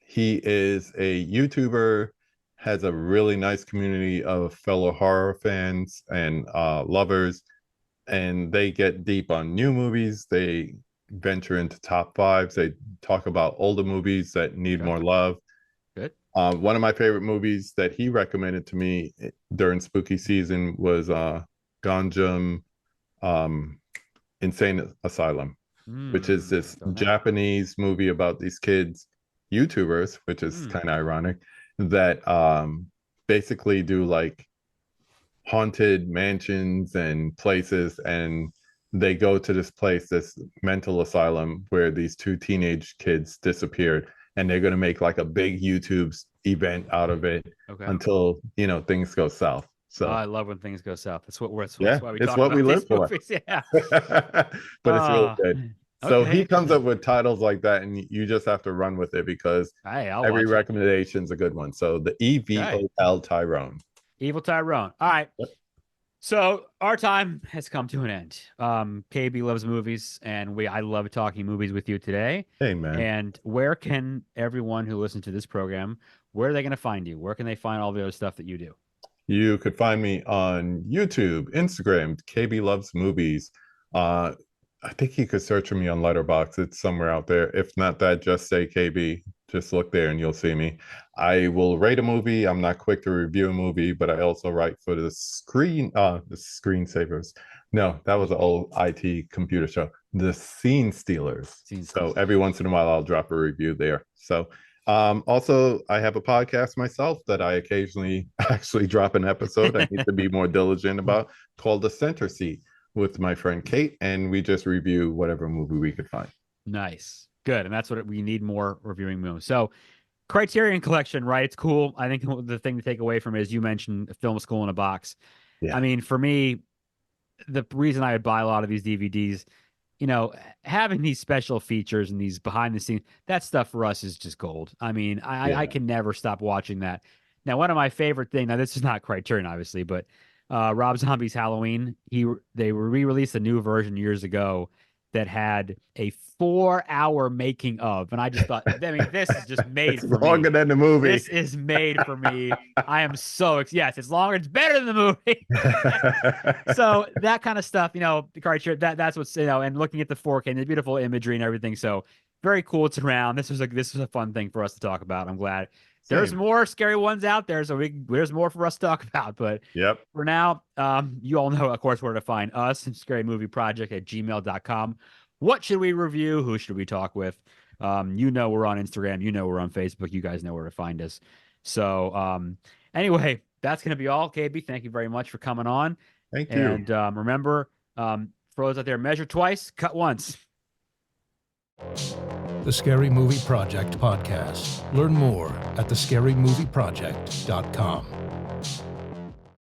he is a YouTuber, has a really nice community of fellow horror fans and lovers, and they get deep on new movies. They venture into top fives. They talk about older movies that need Okay. more love. Good. One of my favorite movies that he recommended to me during spooky season was Ganjam Insane Asylum, which is this Japanese movie about these kids, YouTubers, which is kind of ironic, that basically do like haunted mansions and places, and they go to this place, this mental asylum, where these two teenage kids disappeared, and they're going to make like a big YouTube event out of it until things go south. So I love when things go south. That's yeah, why we it's talk what about we these live for. movies. Yeah. But it's really good. So Okay. he comes up with titles like that, and you just have to run with it because every recommendation is a good one. So the EVOL Tyrone. Evil Tyrone. All right. Yep. So our time has come to an end. KB loves movies, and I love talking movies with you today. Hey man. And where can everyone who listens to this program, where are they going to find you? Where can they find all the other stuff that you do? You could find me on YouTube, Instagram, KB Loves Movies. I think you could search for me on Letterboxd. It's somewhere out there. If not that, just say KB. Just look there and you'll see me. I will rate a movie. I'm not quick to review a movie, but I also write for the Screensavers. No, that was an old IT computer show. The Scene Stealers. So every once in a while, I'll drop a review there. So also, I have a podcast myself that I occasionally actually drop an episode. I need to be more diligent about, called The Center Seat, with my friend Kate, and we just review whatever movie we could find. Nice. Good. And that's what we need, more reviewing movies. So Criterion Collection, right? It's cool. I think the thing to take away from it is you mentioned Film School in a Box. Yeah. I mean, for me, the reason I would buy a lot of these DVDs, having these special features and these behind the scenes, that stuff for us is just gold. I mean, I can never stop watching that. Now, one of my favorite things, now this is not Criterion, obviously, but Rob Zombie's Halloween, they re-released a new version years ago that had a 4-hour making of, and I just thought, I mean, this is just made for me. Longer than the movie. This is made for me. I am so yes, it's longer. It's better than the movie. So that kind of stuff, the Criterion, that's what's and looking at the 4K and the beautiful imagery and everything. So very cool. It's around. This was a fun thing for us to talk about. I'm glad. There's more scary ones out there, so there's more for us to talk about. But for now, you all know, of course, where to find us, scarymovieproject@gmail.com. What should we review? Who should we talk with? We're on Instagram. We're on Facebook. You guys know where to find us. So anyway, that's going to be all. KB, thank you very much for coming on. Thank you. And remember, for those out there, measure twice, cut once. The Scary Movie Project podcast. Learn more at thescarymovieproject.com.